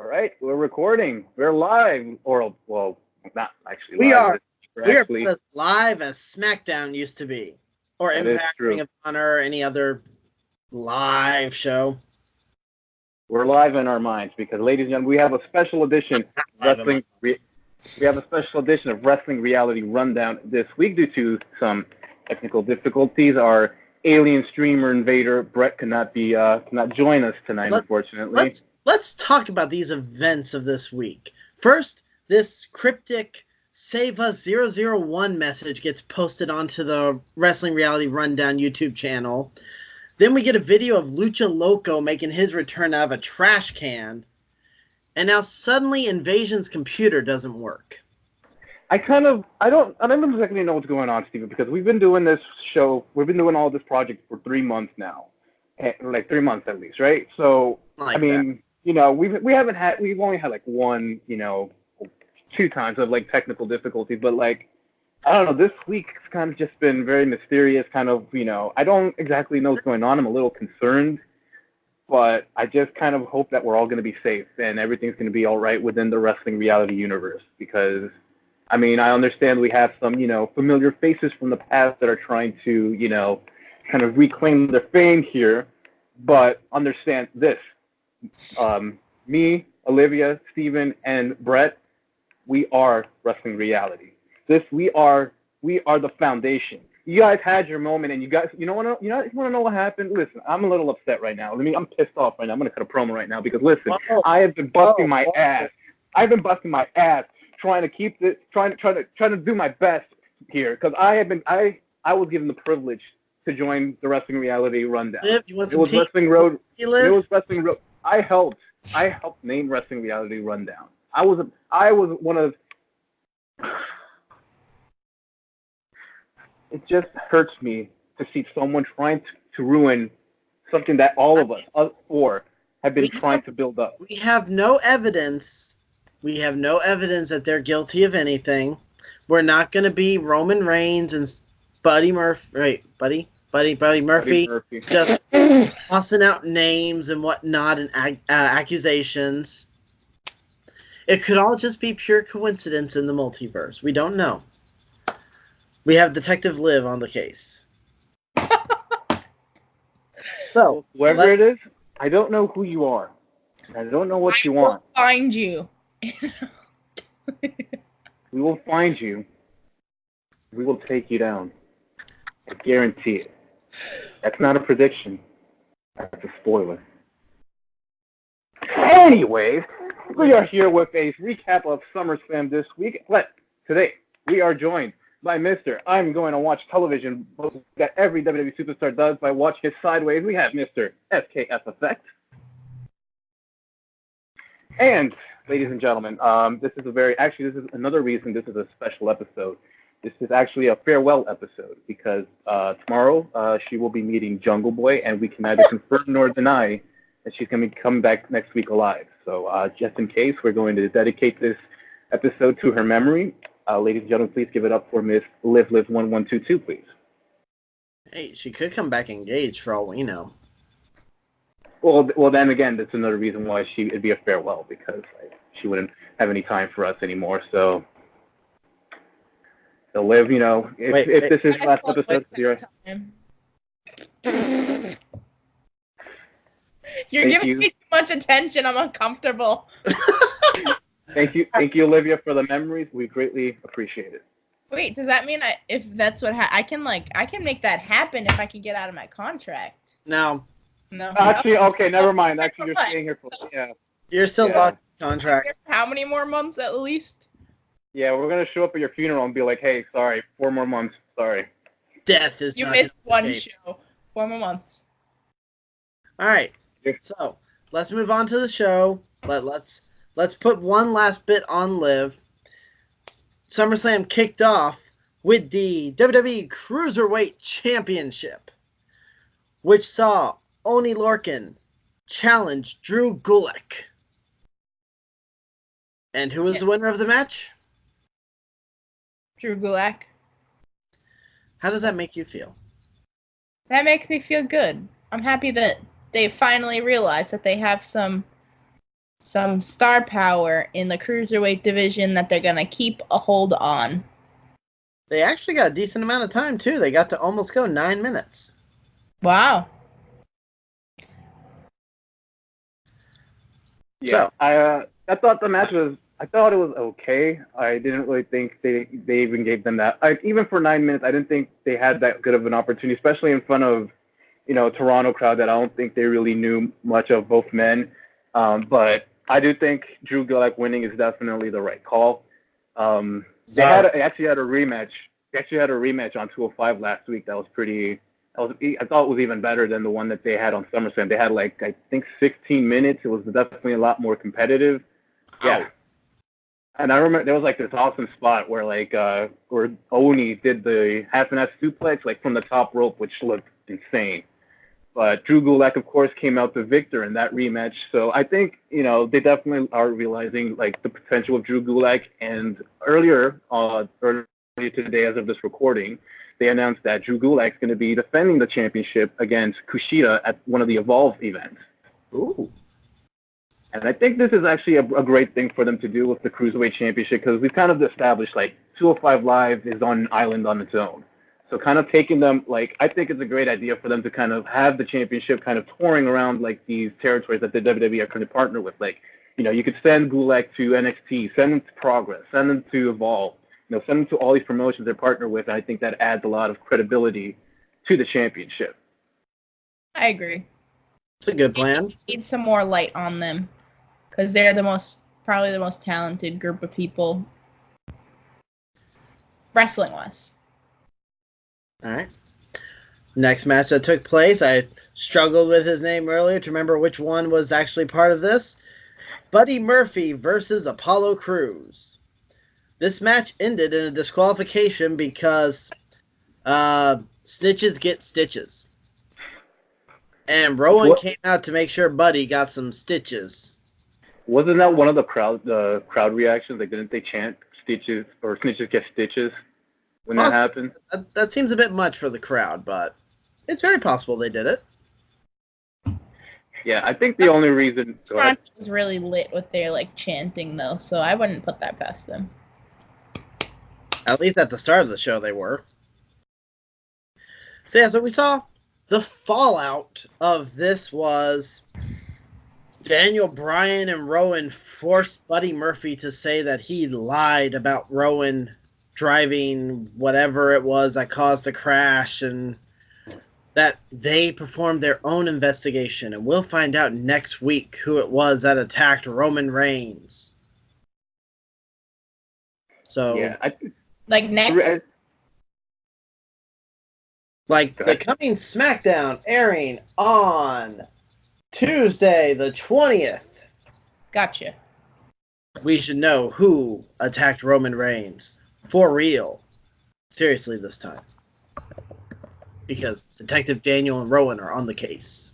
All right, we're recording. We're live, or well, not actually we live. We are as live as SmackDown used to be, or Impact, Ring of Honor, or any other live show. We're live in our minds because, ladies and gentlemen, we have a special edition wrestling. We have a special edition of Wrestling Reality Rundown this week due to some technical difficulties. Our alien streamer invader Brett cannot join us tonight, unfortunately. Let's talk about these events of this week. First, this cryptic Save Us 001 message gets posted onto the Wrestling Reality Rundown YouTube channel. Then we get a video of Lucha Loco making his return out of a trash can. And now suddenly Invasion's computer doesn't work. I don't exactly know what's going on, Steven, because we've been doing this show, we've been doing all this project for 3 months now. Like 3 months at least, right? So, we've only had like one, 2 times of like technical difficulties, but like, I don't know, this week it's kind of just been very mysterious, I don't exactly know what's going on. I'm a little concerned, but I just kind of hope that we're all going to be safe and everything's going to be all right within the Wrestling Reality universe, because, I understand we have some, familiar faces from the past that are trying to, kind of reclaim their fame here, but understand this. Me, Olivia, Steven, and Brett, we are Wrestling Reality. We are the foundation. You guys had your moment, and you guys, you want to know what happened? Listen, I'm a little upset right now. I'm pissed off right now. I'm going to cut a promo right now because listen, I have been busting my ass. I've been busting my ass trying to keep this, trying to do my best here because I was given the privilege to join the Wrestling Reality Rundown. It was Wrestling Road. It was Wrestling Road. I helped name Wrestling Reality Rundown. I was one of. It just hurts me to see someone trying to ruin something that all of us four have been trying to build up. We have no evidence. We have no evidence that they're guilty of anything. We're not going to be Roman Reigns and Buddy Murphy. Right, Buddy Murphy. Just tossing out names and whatnot and accusations. It could all just be pure coincidence in the multiverse. We don't know. We have Detective Liv on the case. So, whoever it is, I don't know who you are. I don't know what you want. We'll find you. We will find you. We will take you down. I guarantee it. That's not a prediction. That's a spoiler. Anyways, we are here with a recap of SummerSlam this week. But today, we are joined by Mr. I'm going to watch television that every WWE superstar does by watching it sideways. We have Mr. SKF Effect. And, ladies and gentlemen, this is another reason this is a special episode. This is actually a farewell episode because tomorrow she will be meeting Jungle Boy, and we can neither confirm nor deny that she's going to be coming back next week alive. So just in case, we're going to dedicate this episode to her memory. Ladies and gentlemen, please give it up for Miss Liv1122, please. Hey, she could come back engaged for all we know. Well, then again, that's another reason why it'd be a farewell, because she wouldn't have any time for us anymore. So Liv, if this is last episode, you're giving me too much attention. I'm uncomfortable. Thank you, Olivia, for the memories. We greatly appreciate it. Wait, does that mean if that's what I can make that happen if I can get out of my contract? No. Actually, okay, never mind. Actually, you're staying here for You're still locked in contract. How many more months at least? Yeah, we're gonna show up at your funeral and be like, "Hey, sorry, 4 more months. Sorry." Death is. You missed one show. 4 more months. All right. So let's move on to the show. Let's put one last bit on Liv. SummerSlam kicked off with the WWE Cruiserweight Championship, which saw Oni Lorcan challenge Drew Gulak. And who was the winner of the match? Drew Gulak. How does that make you feel? That makes me feel good. I'm happy that they finally realized that they have some some star power in the Cruiserweight division that they're going to keep a hold on. They actually got a decent amount of time, too. They got to almost go 9 minutes. Wow. Yeah, so, I thought the match was, I thought it was okay. I didn't really think they even gave them that. Even for 9 minutes, I didn't think they had that good of an opportunity, especially in front of, Toronto crowd that I don't think they really knew much of both men. But I do think Drew Gulak winning is definitely the right call. They actually had a rematch. They actually had a rematch on 205 last week. That was pretty. I thought it was even better than the one that they had on SummerSlam. They had I think 16 minutes. It was definitely a lot more competitive. Yeah. And I remember there was this awesome spot where where Oni did the half-and-half suplex from the top rope, which looked insane. But Drew Gulak, of course, came out the victor in that rematch. So I think, they definitely are realizing, the potential of Drew Gulak. And earlier today, as of this recording, they announced that Drew Gulak is going to be defending the championship against Kushida at one of the Evolve events. Ooh. And I think this is actually a great thing for them to do with the Cruiserweight Championship because we've kind of established, 205 Live is on an island on its own. So kind of taking them, I think it's a great idea for them to kind of have the championship kind of touring around, these territories that the WWE are going to partner with. You could send Gulak to NXT, send him to Progress, send him to Evolve, send him to all these promotions they're partnered with, and I think that adds a lot of credibility to the championship. I agree. It's a good plan. We need some more light on them because they're probably the most talented group of people wrestling-wise. All right. Next match that took place, I struggled with his name earlier to remember which one was actually part of this. Buddy Murphy versus Apollo Crews. This match ended in a disqualification because snitches get stitches. And Rowan came out to make sure Buddy got some stitches. Wasn't that one of the crowd reactions? Didn't they chant stitches or snitches get stitches when that happened? That seems a bit much for the crowd, but it's very possible they did it. Yeah, I think the only reason... Toronto was really lit with their chanting though, so I wouldn't put that past them. At least at the start of the show they were. So yeah, so we saw the fallout of this was Daniel Bryan and Rowan forced Buddy Murphy to say that he lied about Rowan driving whatever it was that caused the crash and that they performed their own investigation. And we'll find out next week who it was that attacked Roman Reigns. So, yeah, next... the coming SmackDown airing on Tuesday the 20th. Gotcha. We should know who attacked Roman Reigns. For real. Seriously this time. Because Detective Daniel and Rowan are on the case.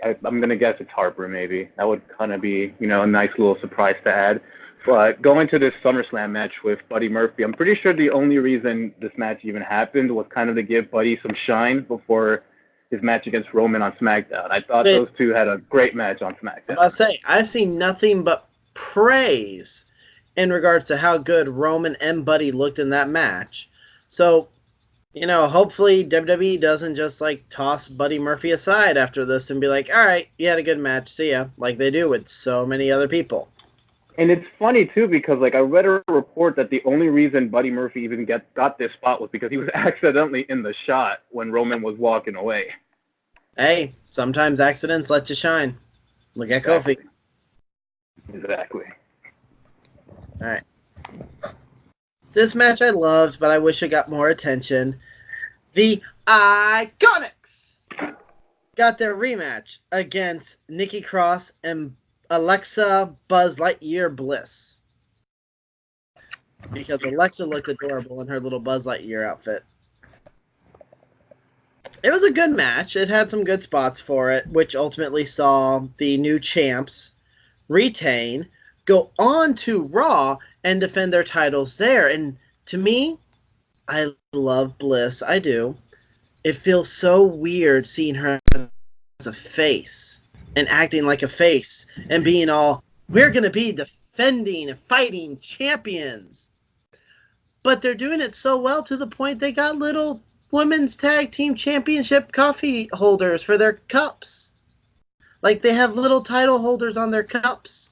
I'm going to guess it's Harper, maybe. That would kind of be, a nice little surprise to add. But going to this SummerSlam match with Buddy Murphy, I'm pretty sure the only reason this match even happened was kind of to give Buddy some shine before his match against Roman on SmackDown. I thought those two had a great match on SmackDown. I've seen nothing but praise in regards to how good Roman and Buddy looked in that match. So, hopefully WWE doesn't just toss Buddy Murphy aside after this and be like, all right, you had a good match, see ya, like they do with so many other people. And it's funny, too, because, I read a report that the only reason Buddy Murphy even got this spot was because he was accidentally in the shot when Roman was walking away. Hey, sometimes accidents let you shine. Look at Kofi. Exactly. All right. This match I loved, but I wish it got more attention. The Iconics got their rematch against Nikki Cross and Alexa Buzz Lightyear Bliss. Because Alexa looked adorable in her little Buzz Lightyear outfit. It was a good match. It had some good spots for it, which ultimately saw the new champs retain, go on to Raw, and defend their titles there. And to me, I love Bliss. I do. It feels so weird seeing her as a face. and acting like a face and being all, we're going to be defending and fighting champions. But they're doing it so well to the point they got little women's tag team championship coffee holders for their cups. Like they have little title holders on their cups.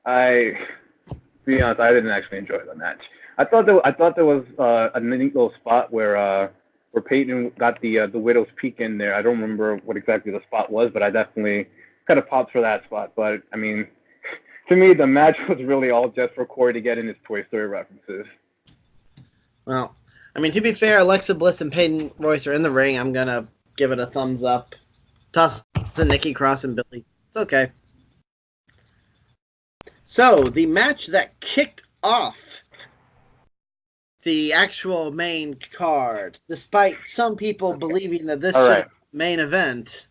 To be honest, I didn't actually enjoy the match. I thought there was a neat little spot where Peyton got the Widow's Peak in there. I don't remember what exactly the spot was, but I definitely kind of popped for that spot. But I mean, to me, the match was really all just for Corey to get in his Toy Story references. Well, I mean, to be fair, Alexa Bliss and Peyton Royce are in the ring. I'm gonna give it a thumbs up. Toss to Nikki Cross and Billy. It's okay. So, the match that kicked off the actual main card, despite some people believing that this was the main event.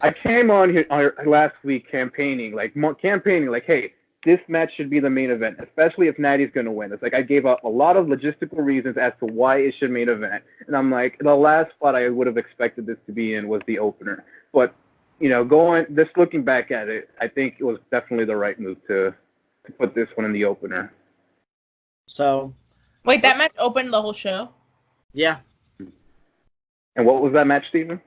I came on here last week campaigning, hey, this match should be the main event, especially if Natty's going to win. It's like I gave up a lot of logistical reasons as to why it should main event. And I'm like, the last spot I would have expected this to be in was the opener. But, just looking back at it, I think it was definitely the right move to put this one in the opener. So. Wait, that match opened the whole show? Yeah. And what was that match, Steven?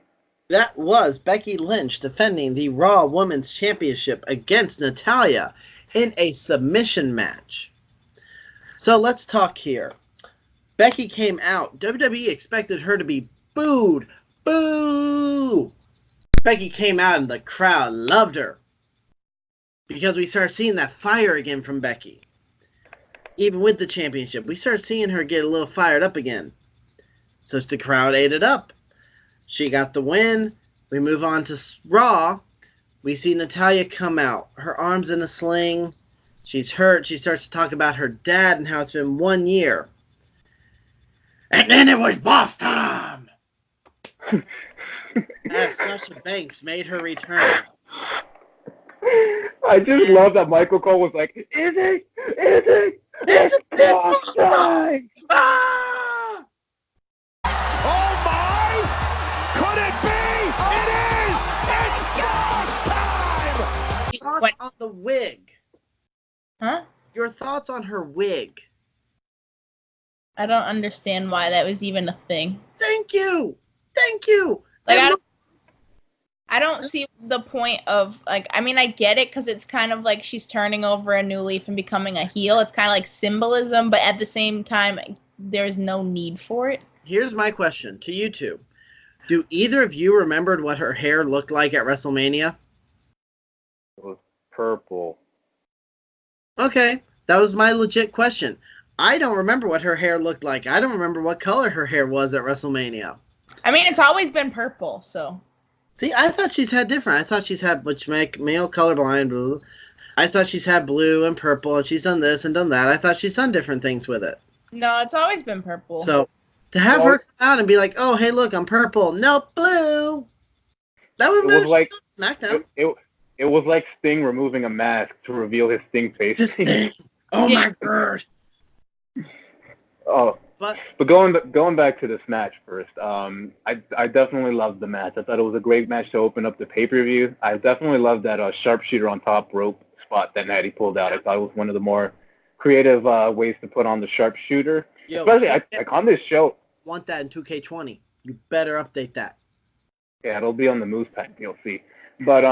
That was Becky Lynch defending the Raw Women's Championship against Natalya in a submission match. So let's talk here. Becky came out. WWE expected her to be booed. Boo! Becky came out and the crowd loved her. Because we started seeing that fire again from Becky. Even with the championship, we started seeing her get a little fired up again. So the crowd ate it up. She got the win. We move on to Raw. We see Natalya come out. Her arm's in a sling. She's hurt. She starts to talk about her dad and how it's been 1 year. And then it was boss time! As Sasha Banks made her return. I just love that Michael Cole was like, is it? It's boss time! Ah! Oh my! Could it be? It is! It's boss time! Thoughts on the wig? Huh? Your thoughts on her wig? I don't understand why that was even a thing. Thank you! Like, I don't see the point of, like, I mean, I get it because it's kind of like she's turning over a new leaf and becoming a heel. It's kind of like symbolism, but at the same time, there's no need for it. Here's my question to you two. Do either of you remembered what her hair looked like at WrestleMania? It was purple. Okay, that was my legit question. I don't remember what her hair looked like. I don't remember what color her hair was at WrestleMania. I mean, it's always been purple, so... See, I thought she's had different. I thought she's had, which make male colorblind, blue. I thought she's had blue and purple, and she's done this and done that. I thought she's done different things with it. No, it's always been purple. So, to have her come out and be like, oh, hey, look, I'm purple. No, blue. That would have been like SmackDown. It was like Sting removing a mask to reveal his Sting face. Oh, my God. Oh. But going back to this match first, I definitely loved the match. I thought it was a great match to open up the pay-per-view. I definitely loved that sharpshooter on top rope spot that Natty pulled out. I thought it was one of the more creative ways to put on the sharpshooter. Especially like on this show. Want that in 2K20. You better update that. Yeah, it'll be on the moose pack. You'll see. But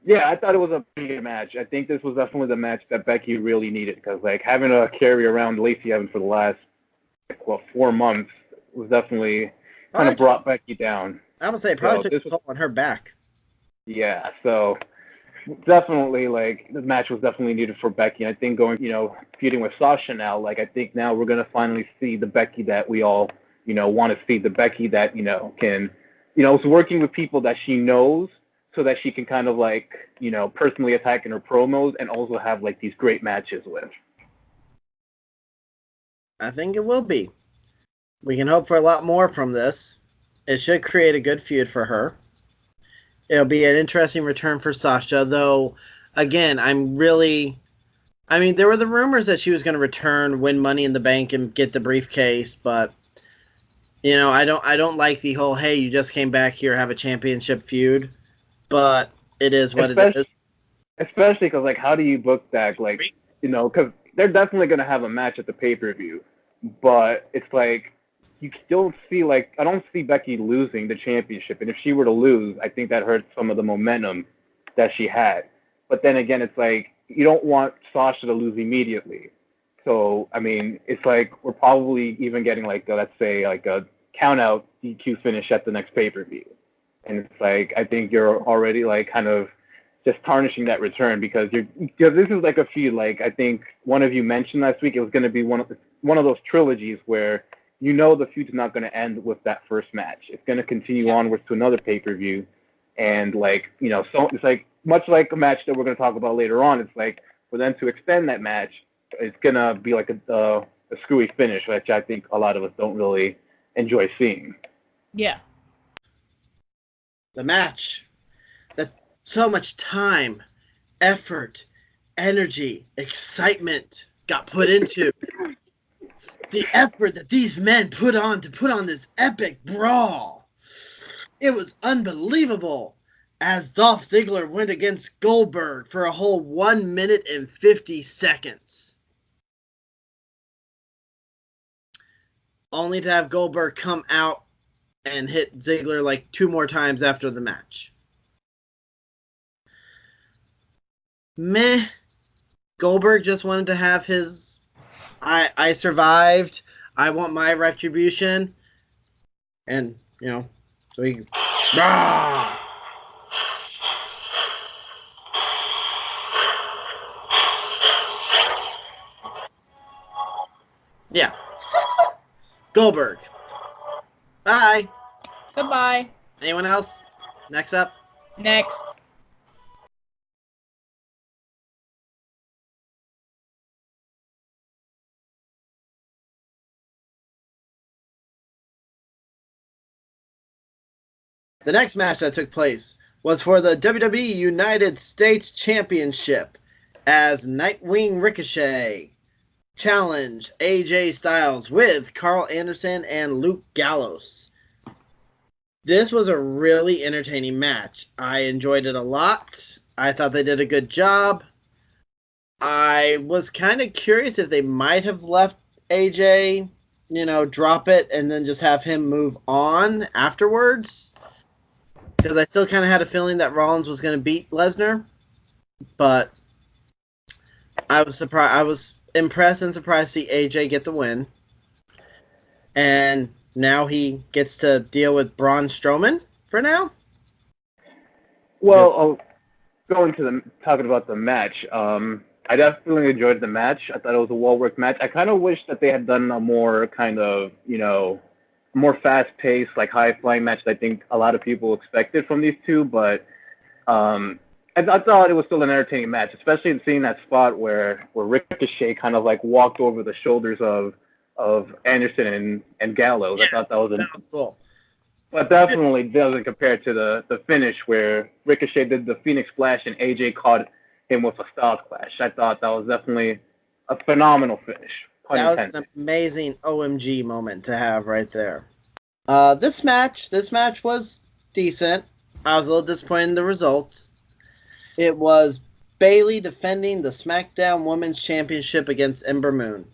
yeah, I thought it was a pretty good match. I think this was definitely the match that Becky really needed because, like, having to carry around Lacey Evans for the last, 4 months was definitely kind of brought Becky down. I would say it probably took a toll on her back. Yeah, so definitely, like, the match was definitely needed for Becky. And I think going, feuding with Sasha now, like, I think now we're going to finally see the Becky that we all, want to see. The Becky that, can, is working with people that she knows, so that she can kind of like, personally attack in her promos and also have like these great matches with. I think it will be. We can hope for a lot more from this. It should create a good feud for her. It'll be an interesting return for Sasha, though, again, there were the rumors that she was going to return, win Money in the Bank, and get the briefcase, but You know, I don't like the whole, hey, you just came back here, have a championship feud, but it is what it is. Especially because, like, how do you book that? Like, you know, because they're definitely going to have a match at the pay-per-view, but it's like, you still see, like, I don't see Becky losing the championship, and if she were to lose, I think that hurts some of the momentum that she had. But then again, it's like, you don't want Sasha to lose immediately. So, I mean, it's like we're probably even getting, like, let's say, like a count-out DQ finish at the next pay-per-view. And it's like, I think you're already, like, kind of just tarnishing that return because this is like a feud, like, I think one of you mentioned last week, it was going to be one of those trilogies where you know the feud's not going to end with that first match. It's going to continue onwards to another pay-per-view. And, like, you know, so it's like, much like a match that we're going to talk about later on, it's like, for them to extend that match, it's going to be like a screwy finish, which I think a lot of us don't really enjoy seeing. Yeah. The match that so much time, effort, energy, excitement got put into. The effort that these men put on this epic brawl. It was unbelievable as Dolph Ziggler went against Goldberg for a whole 1 minute and 50 seconds. Only to have Goldberg come out and hit Ziggler like 2 more times after the match. Meh. Goldberg just wanted to have his I survived. I want my retribution. And, you know, so he... Rah! Yeah. Goldberg. Bye. Goodbye. Anyone else? Next up? Next. The next match that took place was for the WWE United States Championship as Nightwing Ricochet challenged AJ Styles with Carl Anderson and Luke Gallows. This was a really entertaining match. I enjoyed it a lot. I thought they did a good job. I was kind of curious if they might have left AJ, you know, drop it and then just have him move on afterwards. Because I still kind of had a feeling that Rollins was going to beat Lesnar. But I was surprised. I was impressed and surprised to see AJ get the win. And now he gets to deal with Braun Strowman for now. Well, talking about the match. I definitely enjoyed the match. I thought it was a well-worked match. I kind of wish that they had done a more kind of, you know, more fast-paced, like high-flying match that I think a lot of people expected from these two, but I thought it was still an entertaining match, especially in seeing that spot where Ricochet kind of like walked over the shoulders of Anderson and Gallows. Yeah, I thought that was cool. But definitely doesn't compare to the finish where Ricochet did the Phoenix Splash and AJ caught him with a Styles Clash. I thought that was definitely a phenomenal finish. That was an amazing OMG moment to have right there. This match was decent. I was a little disappointed in the result. It was Bayley defending the SmackDown Women's Championship against Ember Moon.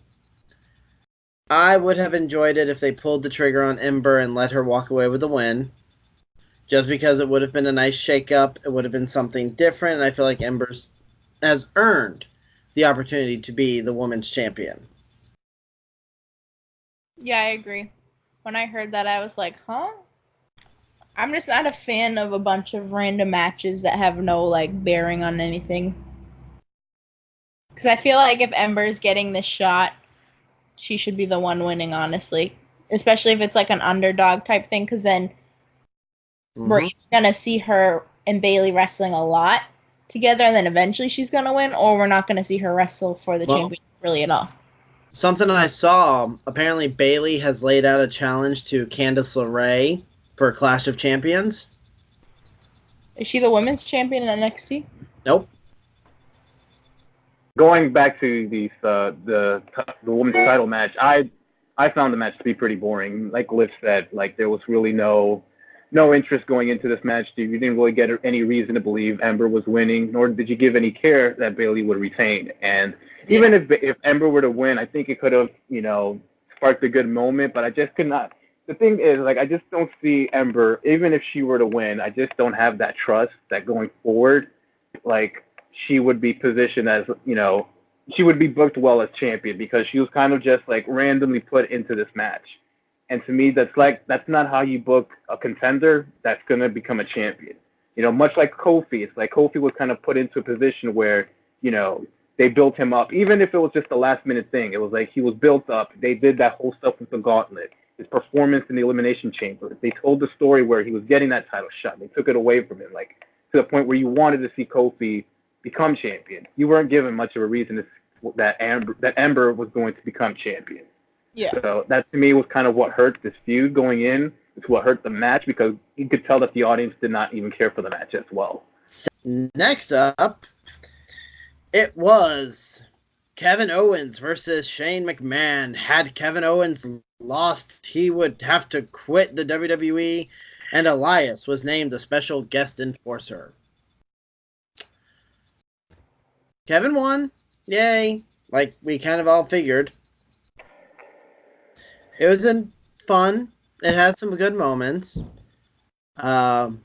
I would have enjoyed it if they pulled the trigger on Ember and let her walk away with the win. Just because it would have been a nice shake-up. It would have been something different, and I feel like Ember has earned the opportunity to be the women's champion. Yeah, I agree. When I heard that, I was like, huh? I'm just not a fan of a bunch of random matches that have no, like, bearing on anything. Because I feel like if Ember's getting this shot, she should be the one winning, honestly. Especially if it's, like, an underdog type thing, because then we're either going to see her and Bayley wrestling a lot together, and then eventually she's going to win, or we're not going to see her wrestle for the championship really at all. Something I saw, apparently Bayley has laid out a challenge to Candice LeRae for Clash of Champions. Is she the women's champion in NXT? Nope. Going back to the women's title match, I I found the match to be pretty boring. Like Liv said, like there was really no interest going into this match. You didn't really get any reason to believe Ember was winning, nor did you give any care that Bayley would retain. And even if Ember were to win, I think it could have, sparked a good moment, but I just could not. The thing is, like, I just don't see Ember, even if she were to win, I just don't have that trust that going forward, like, she would be positioned as, she would be booked well as champion, because she was kind of just, like, randomly put into this match. And to me, that's not how you book a contender that's going to become a champion. Much like Kofi, it's like Kofi was kind of put into a position where, they built him up. Even if it was just a last-minute thing, it was like he was built up. They did that whole stuff with the gauntlet, his performance in the Elimination Chamber. They told the story where he was getting that title shot. They took it away from him, like, to the point where you wanted to see Kofi become champion. You weren't given much of a reason that Ember was going to become champion. Yeah. So that, to me, was kind of what hurt this feud going in. It's what hurt the match, because you could tell that the audience did not even care for the match as well. Next up, it was Kevin Owens versus Shane McMahon. Had Kevin Owens lost, he would have to quit the WWE, and Elias was named a special guest enforcer. Kevin won. Yay. Like we kind of all figured. It was fun. It had some good moments. God,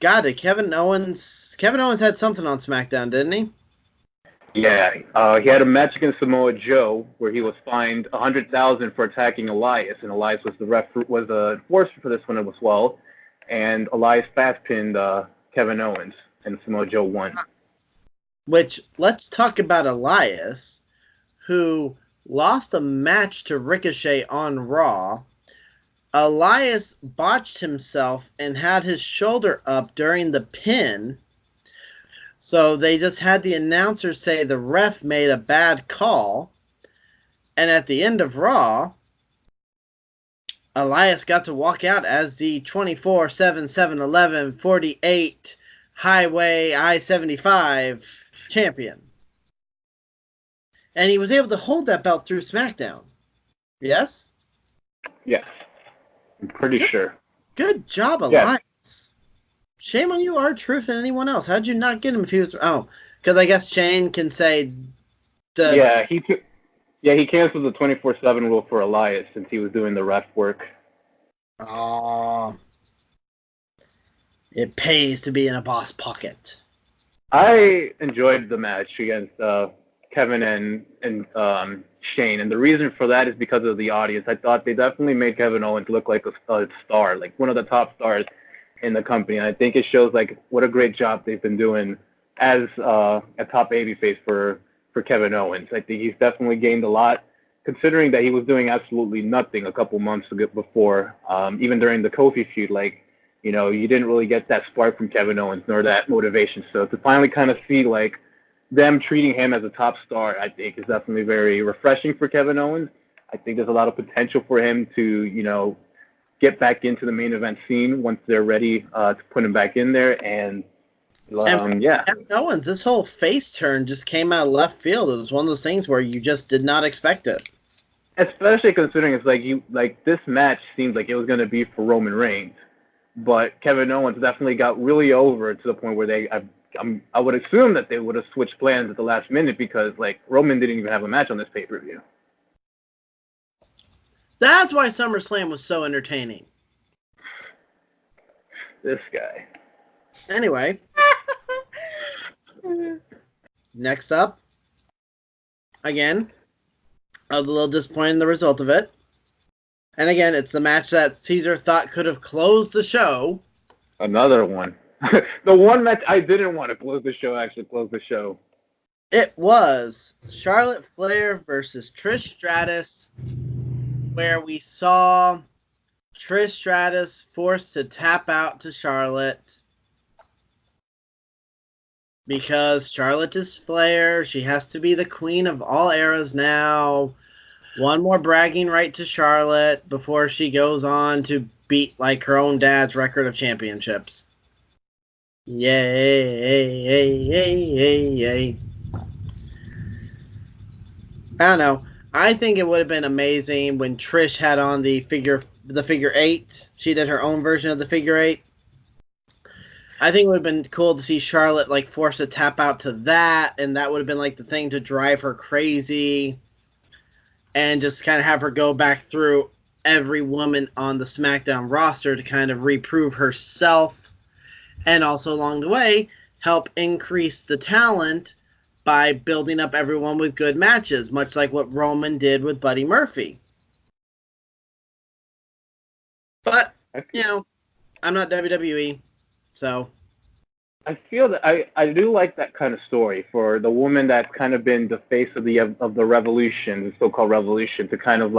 Kevin Owens had something on SmackDown, didn't he? Yeah, he had a match against Samoa Joe where he was fined $100,000 for attacking Elias, and Elias was the enforcer for this one as well. And Elias fast pinned Kevin Owens, and Samoa Joe won. Which, let's talk about Elias, who lost a match to Ricochet on Raw. Elias botched himself and had his shoulder up during the pin. So they just had the announcer say the ref made a bad call. And at the end of Raw, Elias got to walk out as the 24/7/7/11/48 Highway I-75 champion. And he was able to hold that belt through SmackDown. Yes? Yes. I'm pretty sure. Good job, Elias. Shame on you, R-Truth, and anyone else. How'd you not get him if he was... Oh, because I guess Shane can say... he canceled the 24/7 rule for Elias since he was doing the ref work. Oh. It pays to be in a boss pocket. I enjoyed the match against Kevin and Shane, and the reason for that is because of the audience. I thought they definitely made Kevin Owens look like a star, like one of the top stars in the company. And I think it shows like what a great job they've been doing as a top babyface for Kevin Owens. I think he's definitely gained a lot, considering that he was doing absolutely nothing a couple months before. Even during the Kofi feud, like, you didn't really get that spark from Kevin Owens nor that motivation. So to finally kind of see like them treating him as a top star, I think is definitely very refreshing for Kevin Owens. I think there's a lot of potential for him to, get back into the main event scene once they're ready to put him back in there. And Kevin Owens, this whole face turn just came out of left field. It was one of those things where you just did not expect it. Especially considering it's like this match seemed like it was going to be for Roman Reigns, but Kevin Owens definitely got really over to the point where I would assume that they would have switched plans at the last minute, because like Roman didn't even have a match on this pay-per-view. That's why SummerSlam was so entertaining. This guy. Anyway. Next up. Again, I was a little disappointed in the result of it. And again, it's the match that Cesar thought could have closed the show. Another one. The one match I didn't want to close the show actually closed the show. It was Charlotte Flair versus Trish Stratus, where we saw Trish Stratus forced to tap out to Charlotte because Charlotte is Flair. She has to be the queen of all eras now. One more bragging right to Charlotte before she goes on to beat like her own dad's record of championships. Yay, yay, yay, yay. I don't know. I think it would have been amazing when Trish had on the figure 8. She did her own version of the figure 8. I think it would have been cool to see Charlotte like force a tap out to that, and that would have been like the thing to drive her crazy, and just kind of have her go back through every woman on the SmackDown roster to kind of reprove herself, and also along the way help increase the talent by building up everyone with good matches, much like what Roman did with Buddy Murphy. But, you know, I'm not WWE, so... I feel that I do like that kind of story for the woman that's kind of been the face of the revolution, the so-called revolution, to kind of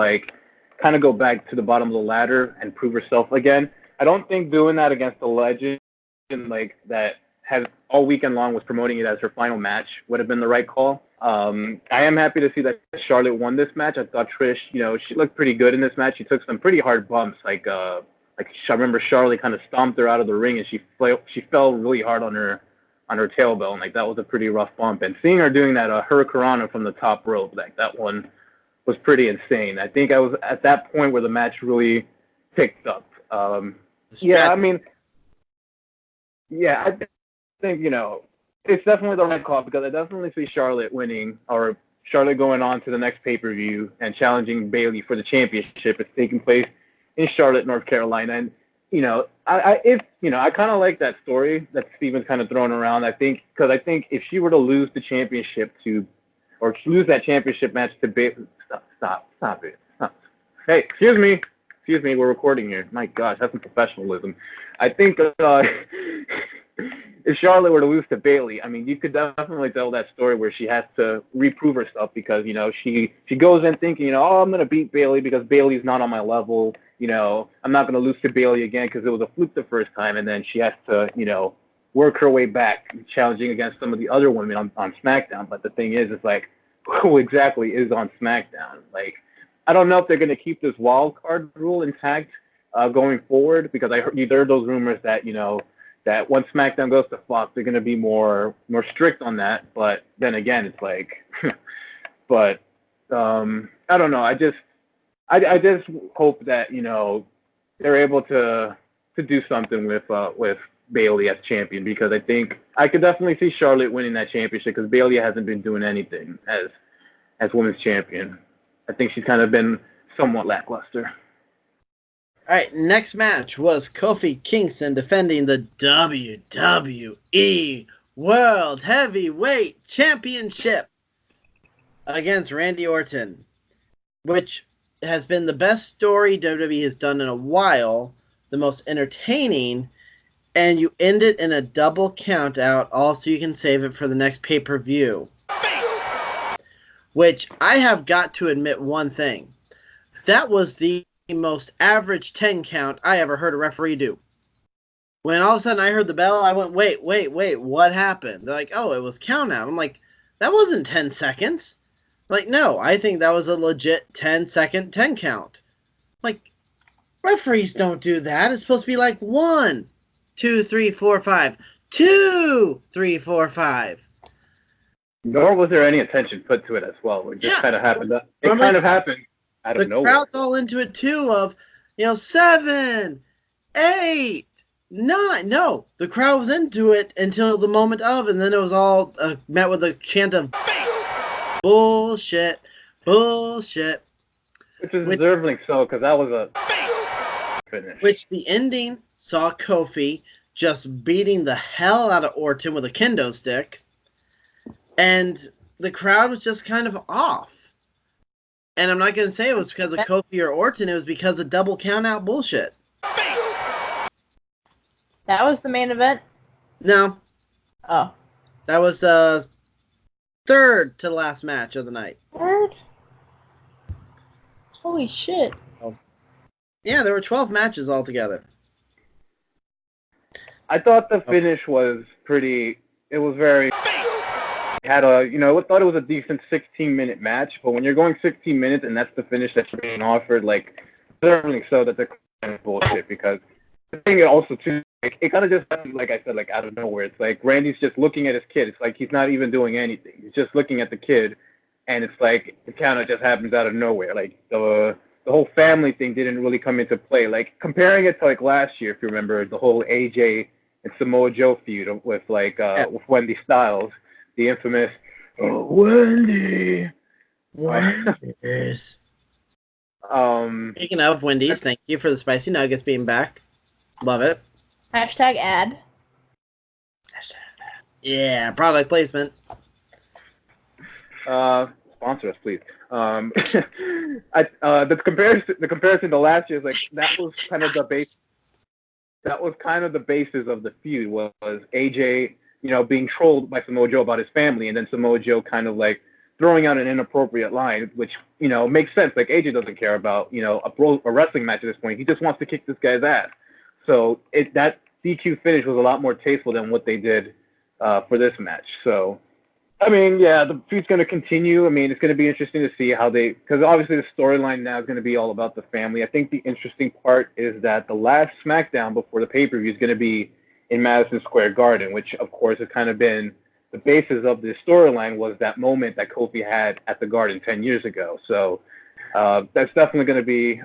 go back to the bottom of the ladder and prove herself again. I don't think doing that against a legend like that has all weekend long was promoting it as her final match would have been the right call. I am happy to see that Charlotte won this match. I thought Trish, she looked pretty good in this match. She took some pretty hard bumps, I remember Charlotte kind of stomped her out of the ring, and she fell really hard on her tailbone. Like, that was a pretty rough bump. And seeing her doing that Hurricanrana from the top rope, like, that one was pretty insane. I think I was at that point where the match really picked up. I think it's definitely the right call, because I definitely see Charlotte winning, or Charlotte going on to the next pay-per-view and challenging Bayley for the championship. It's taking place in Charlotte, North Carolina. And, I kind of like that story that Steven's kind of throwing around. I think if she were to lose the championship or lose that championship match to Bayley, stop it. Hey, excuse me, we're recording here. My gosh, that's some professionalism. I think if Charlotte were to lose to Bayley, I mean, you could definitely tell that story where she has to reprove herself, because, she goes in thinking, I'm going to beat Bayley because Bayley's not on my level. I'm not going to lose to Bayley again because it was a fluke the first time, and then she has to, work her way back, challenging against some of the other women on SmackDown. But the thing is, it's like, who exactly is on SmackDown? Like, I don't know if they're going to keep this wild card rule intact going forward, because you heard those rumors that, that once SmackDown goes to Fox, they're going to be more strict on that. But then again, it's like, I don't know. I just hope that, they're able to do something with Bayley as champion, because I think I could definitely see Charlotte winning that championship, because Bayley hasn't been doing anything as women's champion. I think she's kind of been somewhat lackluster. All right, next match was Kofi Kingston defending the WWE World Heavyweight Championship against Randy Orton, which has been the best story WWE has done in a while, the most entertaining, and you end it in a double count out, also you can save it for the next pay-per-view. Which, I have got to admit one thing. That was the most average 10 count I ever heard a referee do. When all of a sudden I heard the bell, I went, wait, what happened? They're like, oh, it was count out. I'm like, that wasn't 10 seconds. Like, no, I think that was a legit 10-second 10 count. Like, referees don't do that. It's supposed to be like 1, 2, 3, 4, 5. 2, 3, 4, 5. Nor was there any attention put to it as well. It just kind of happened. It kind of happened out of nowhere. The crowd's all into it too of, 7, 8, 9. No, the crowd was into it until the moment of, and then it was all met with a chant of bullshit. Which is deserving so, because that was a finish. Which the ending saw Kofi just beating the hell out of Orton with a kendo stick. And the crowd was just kind of off. And I'm not going to say it was because of Kofi or Orton. It was because of double count-out bullshit. That was the main event? No. Oh. That was the third to last match of the night. Third? Holy shit. Oh. Yeah, there were 12 matches altogether. I thought the finish was pretty... It was very... Had I thought it was a decent 16-minute match, but when you're going 16 minutes and that's the finish that you're being offered, like, deserving so that they're kind of bullshit, because the thing also, too, like, it kind of just, like I said, like, out of nowhere. It's like Randy's just looking at his kid. It's like he's not even doing anything. He's just looking at the kid, and it's like it kind of just happens out of nowhere. Like the whole family thing didn't really come into play. Like comparing it to like last year, if you remember, the whole AJ and Samoa Joe feud with like with Wendy Styles, the infamous Wendy. Wendy's. Speaking of Wendy's, thank you for the spicy nuggets being back. Love it. Hashtag ad. Yeah, product placement. Sponsor us, please. The comparison to last year is like that was kind of the base. That was kind of the basis of the feud was AJ, being trolled by Samoa Joe about his family, and then Samoa Joe kind of like throwing out an inappropriate line, which makes sense. Like AJ doesn't care about a wrestling match at this point. He just wants to kick this guy's ass. So that DQ finish was a lot more tasteful than what they did for this match. So, I mean, yeah, the feud's going to continue. I mean, it's going to be interesting to see how because obviously the storyline now is going to be all about the family. I think the interesting part is that the last SmackDown before the pay-per-view is going to be in Madison Square Garden, which, of course, has kind of been the basis of this storyline was that moment that Kofi had at the Garden 10 years ago. So that's definitely going to be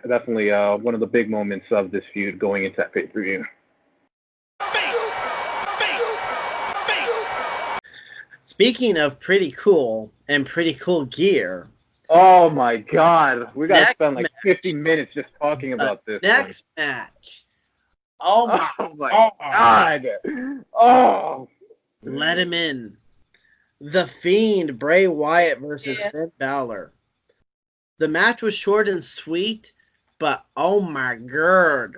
one of the big moments of this feud going into that pay-per-view. Speaking of pretty cool and pretty cool gear. Oh my God. We got to spend like 50 minutes just talking about this. Next match. Oh my God. Oh. Let him in. The Fiend, Bray Wyatt versus Finn Balor. The match was short and sweet, but oh my God.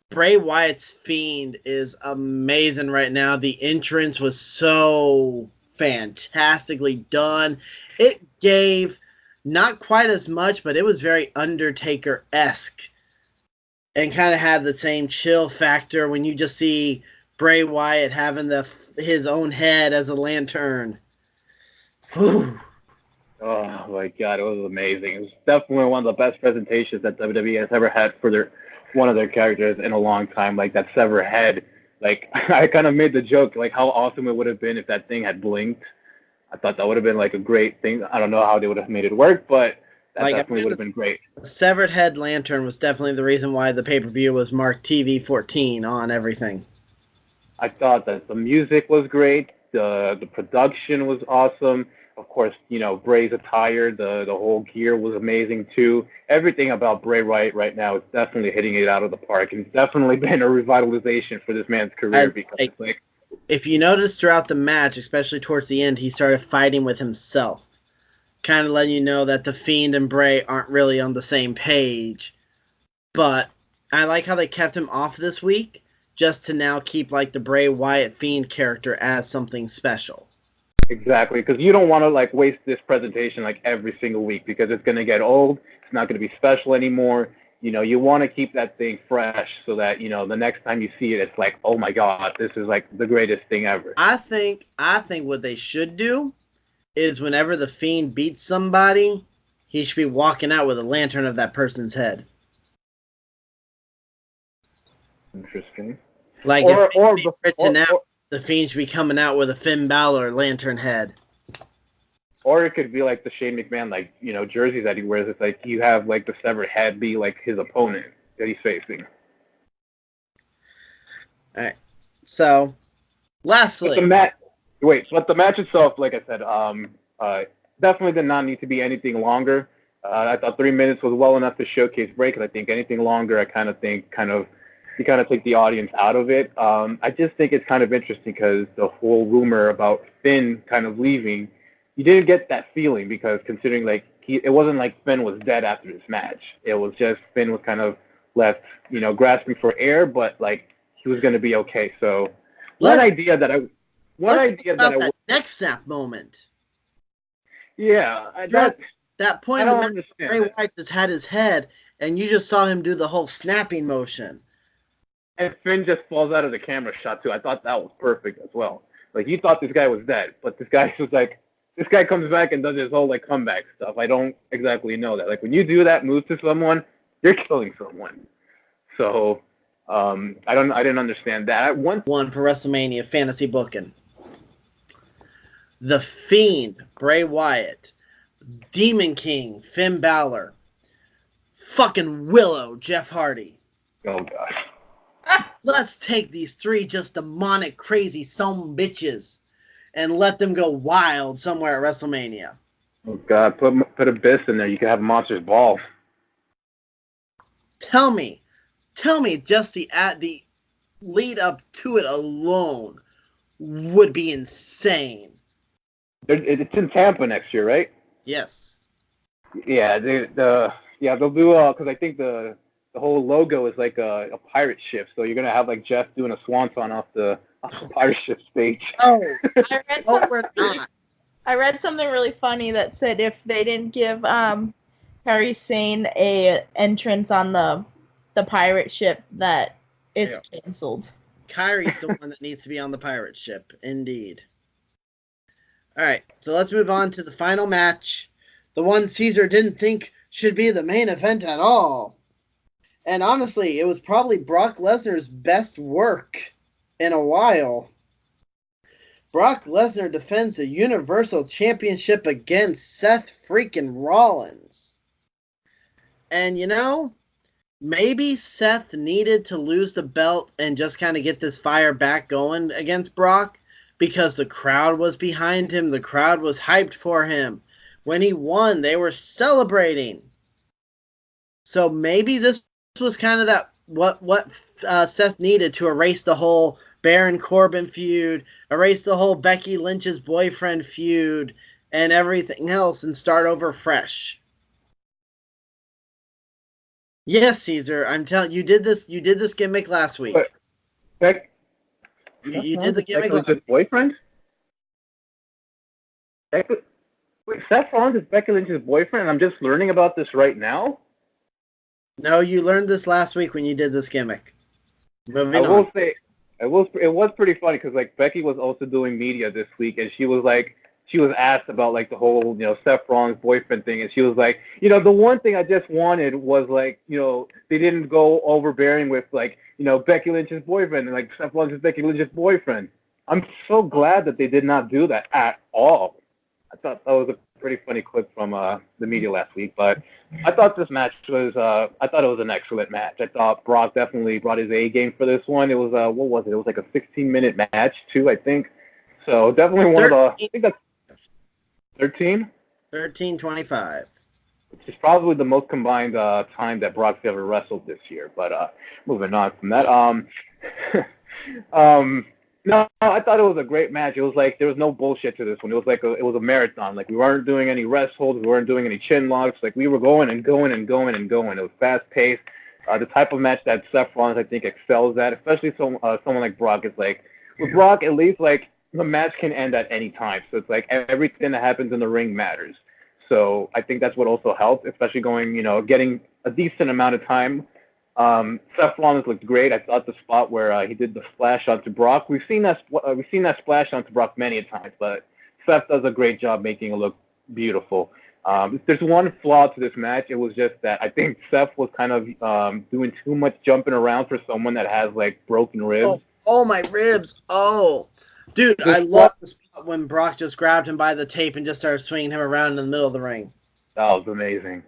Bray Wyatt's Fiend is amazing right now. The entrance was so fantastically done. It gave not quite as much, but it was very Undertaker-esque and kind of had the same chill factor when you just see Bray Wyatt having his own head as a lantern. Whew. Oh my God, it was amazing. It was definitely one of the best presentations that WWE has ever had for one of their characters in a long time. Like that severed head. Like I kind of made the joke, like how awesome it would have been if that thing had blinked. I thought that would have been like a great thing. I don't know how they would have made it work, but that definitely would have been great. The severed head lantern was definitely the reason why the pay-per-view was marked TV 14 on everything. I thought that the music was great. The production was awesome. Of course, Bray's attire, the whole gear was amazing too. Everything about Bray Wyatt right now is definitely hitting it out of the park. And it's definitely been a revitalization for this man's career if you notice throughout the match, especially towards the end, he started fighting with himself. Kind of letting you know that the Fiend and Bray aren't really on the same page. But I like how they kept him off this week, just to now keep like the Bray Wyatt Fiend character as something special. Exactly, because you don't want to waste this presentation every single week because it's going to get old. It's not going to be special anymore. You want to keep that thing fresh so that the next time you see it, it's like, oh my God, this is the greatest thing ever. I think what they should do is whenever the Fiend beats somebody, he should be walking out with a lantern of that person's head. Interesting. The Fiend should be coming out with a Finn Balor lantern head. Or it could be like the Shane McMahon, jerseys that he wears. It's you have the severed head be his opponent that he's facing. All right. So, lastly, but the match itself, like I said, definitely did not need to be anything longer. I thought 3 minutes was well enough to showcase Bray, because I think anything longer, you kind of take the audience out of it. I just think it's kind of interesting because the whole rumor about Finn kind of leaving, you didn't get that feeling because considering it wasn't like Finn was dead after this match. It was just Finn was kind of left, grasping for air, but he was going to be okay. So that next snap moment. Yeah, that point when Bray Wyatt just had his head, and you just saw him do the whole snapping motion. And Finn just falls out of the camera shot, too. I thought that was perfect as well. You thought this guy was dead, but this guy was this guy comes back and does his whole, comeback stuff. I don't exactly know that. When you do that move to someone, you're killing someone. So, I didn't understand that. One for WrestleMania fantasy booking. The Fiend, Bray Wyatt, Demon King, Finn Balor. Fucking Willow, Jeff Hardy. Oh, gosh. Let's take these three just demonic, crazy some bitches and let them go wild somewhere at WrestleMania. Oh, God. Put Abyss in there. You can have Monster's Ball. Tell me, just the lead up to it alone would be insane. It's in Tampa next year, right? Yes. Yeah, they'll do because I think the whole logo is like a pirate ship, so you're gonna have like Jeff doing a swanton off the pirate ship stage. Oh, I read oh, something, we're not. I read something really funny that said if they didn't give Harry Sane a entrance on the pirate ship, that it's canceled. Kyrie's the one that needs to be on the pirate ship, indeed. All right, so let's move on to the final match. The one Cesar didn't think should be the main event at all. And honestly, it was probably Brock Lesnar's best work in a while. Brock Lesnar defends the Universal Championship against Seth freaking Rollins. And you know, maybe Seth needed to lose the belt and just kind of get this fire back going against Brock because the crowd was behind him. The crowd was hyped for him. When he won, they were celebrating. So maybe this was kind of that what Seth needed to erase the whole Baron Corbin feud, erase the whole Becky Lynch's boyfriend feud, and everything else, and start over fresh. Yes, Cesar, I'm telling you, did this gimmick last week. You did the gimmick last week. Boyfriend? Wait, Seth Rollins is Becky Lynch's boyfriend, and I'm just learning about this right now? No, you learned this last week when you did this gimmick. I will say, it was pretty funny because like Becky was also doing media this week, and she was asked about like the whole Seth Rollins boyfriend thing, and she was like, the one thing I just wanted was like they didn't go overbearing with like Becky Lynch's boyfriend, and like Seth Rollins is Becky Lynch's boyfriend. I'm so glad that they did not do that at all. I thought that was a pretty funny clip from the media last week, but I thought this match was I thought it was an excellent match. I thought Brock definitely brought his A game for this one. It was what was it? It was like a 16-minute match too, I think. So definitely one of the I think that's 13? 13:25. Which is probably the most combined time that Brock's ever wrestled this year. But moving on from that, no, I thought it was a great match. It was like there was no bullshit to this one. It was like it was a marathon. Like we weren't doing any rest holds, we weren't doing any chin locks. Like we were going and going and going and going. It was fast paced. The type of match that Seth Rollins I think excels at, especially someone like Brock. Is like with Brock at least like the match can end at any time. So it's like everything that happens in the ring matters. So I think that's what also helped, especially going getting a decent amount of time. Seth Rollins looked great. I thought the spot where he did the splash onto Brock. We've seen that splash onto Brock many a times, but Seth does a great job making it look beautiful. If there's one flaw to this match, it was just that I think Seth was kind of doing too much jumping around for someone that has like broken ribs. Oh my ribs! Oh, dude, I love the spot when Brock just grabbed him by the tape and just started swinging him around in the middle of the ring. That was amazing.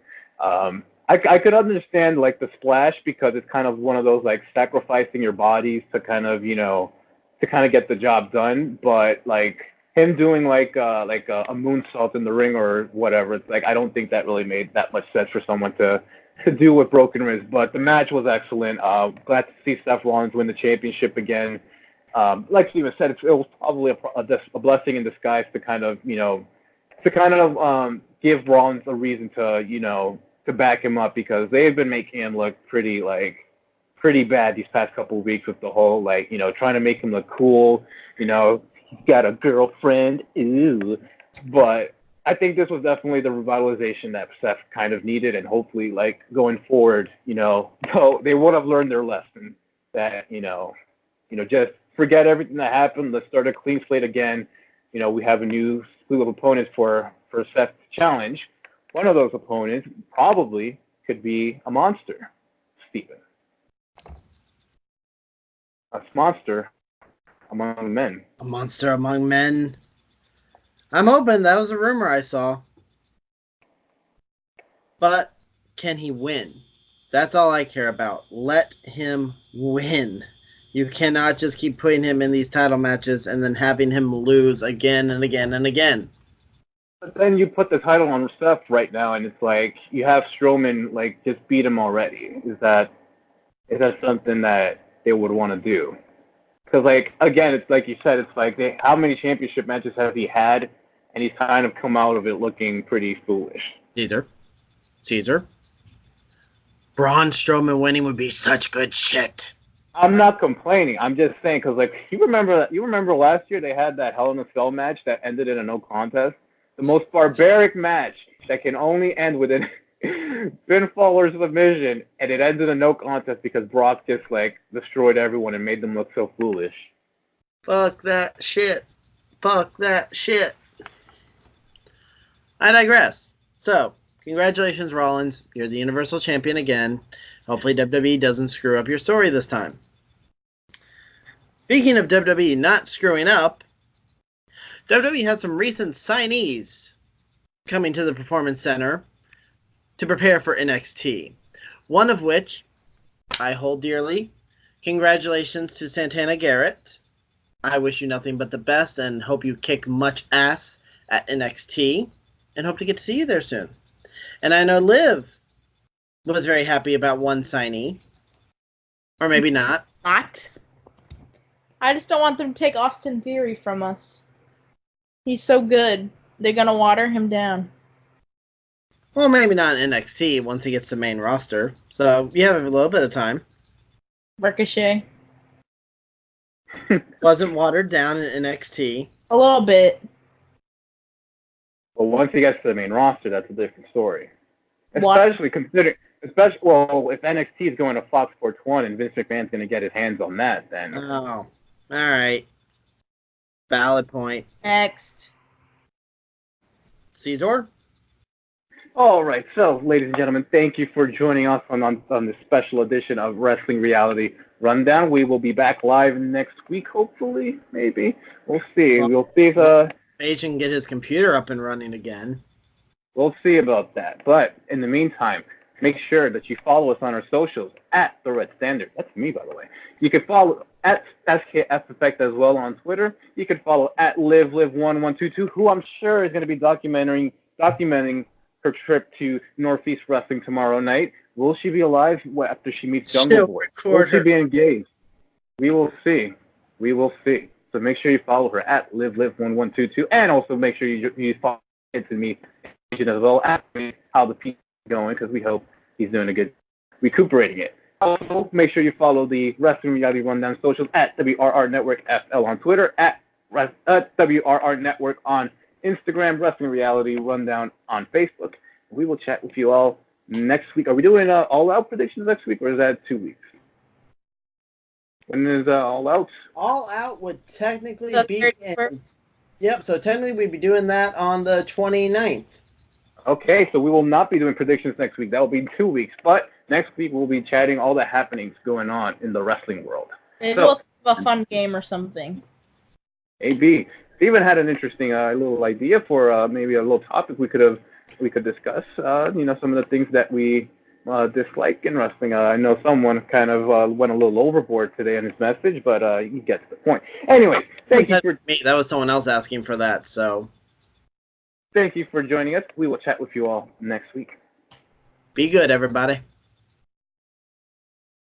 I could understand like the splash because it's kind of one of those like sacrificing your bodies to kind of to kind of get the job done. But like him doing like a moonsault in the ring or whatever, it's like I don't think that really made that much sense for someone to do with broken ribs. But the match was excellent. Glad to see Seth Rollins win the championship again. Like Steven said, it was probably a blessing in disguise to kind of give Rollins a reason to to back him up because they've been making him look pretty bad these past couple of weeks with the whole trying to make him look cool. He's got a girlfriend, ooh. But I think this was definitely the revitalization that Seth kind of needed, and hopefully like going forward, they would have learned their lesson that just forget everything that happened. Let's start a clean slate again. We have a new slew of opponents for Seth's challenge. One of those opponents probably could be a monster, Steven. A monster among men. A monster among men. I'm hoping that was a rumor I saw. But can he win? That's all I care about. Let him win. You cannot just keep putting him in these title matches and then having him lose again and again and again. But then you put the title on Steph right now, and it's like you have Strowman like just beat him already. Is that something that they would want to do? Because like again, it's like you said, it's like how many championship matches has he had, and he's kind of come out of it looking pretty foolish. Cesar. Braun Strowman winning would be such good shit. I'm not complaining. I'm just saying because like you remember last year they had that Hell in a Cell match that ended in a no contest. The most barbaric match that can only end with an pinfall or submission, and it ended in a no contest because Brock just like destroyed everyone and made them look so foolish. Fuck that shit. Fuck that shit. I digress. So, congratulations, Rollins. You're the Universal Champion again. Hopefully WWE doesn't screw up your story this time. Speaking of WWE not screwing up, WWE has some recent signees coming to the Performance Center to prepare for NXT. One of which I hold dearly. Congratulations to Santana Garrett. I wish you nothing but the best and hope you kick much ass at NXT and hope to get to see you there soon. And I know Liv was very happy about one signee. Or maybe not. Not. I just don't want them to take Austin Theory from us. He's so good. They're going to water him down. Well, maybe not in NXT once he gets to main roster. So you have a little bit of time. Ricochet. Wasn't watered down in NXT. A little bit. Well, once he gets to the main roster, that's a different story. Especially if NXT is going to Fox Sports 1 and Vince McMahon's going to get his hands on that, then... Oh, all right. Valid point. Next. Cesar? All right, so, ladies and gentlemen, thank you for joining us on this special edition of Wrestling Reality Rundown. We will be back live next week, hopefully, maybe. We'll see. We'll see if... Page can get his computer up and running again. We'll see about that. But in the meantime, make sure that you follow us on our socials at The Red Standard. That's me, by the way. You can follow at SKF Effect as well on Twitter. You can follow at LiveLive1122, who I'm sure is going to be documenting her trip to Northeast Wrestling tomorrow night. Will she be alive after she meets Jungle Boy? Will she be engaged? We will see. We will see. So make sure you follow her at LiveLive1122, and also make sure you follow Kids and Me as well, ask me how the piece is going, because we hope he's doing a good recuperating it. Also, make sure you follow the Wrestling Reality Rundown socials at WRR Network FL on Twitter, at WRR Network on Instagram, Wrestling Reality Rundown on Facebook. We will chat with you all next week. Are we doing all-out predictions next week, or is that 2 weeks? When is All Out? All Out would technically be... Yep, so technically we'd be doing that on the 29th. Okay, so we will not be doing predictions next week. That will be 2 weeks. But next week we'll be chatting all the happenings going on in the wrestling world. Maybe we'll have a fun game or something. Maybe. Steven had an interesting little idea for maybe a little topic we could discuss. Some of the things that we dislike in wrestling. I know someone kind of went a little overboard today in his message, but he gets the point. Anyway, thank you for me. That was someone else asking for that. So, thank you for joining us. We will chat with you all next week. Be good, everybody.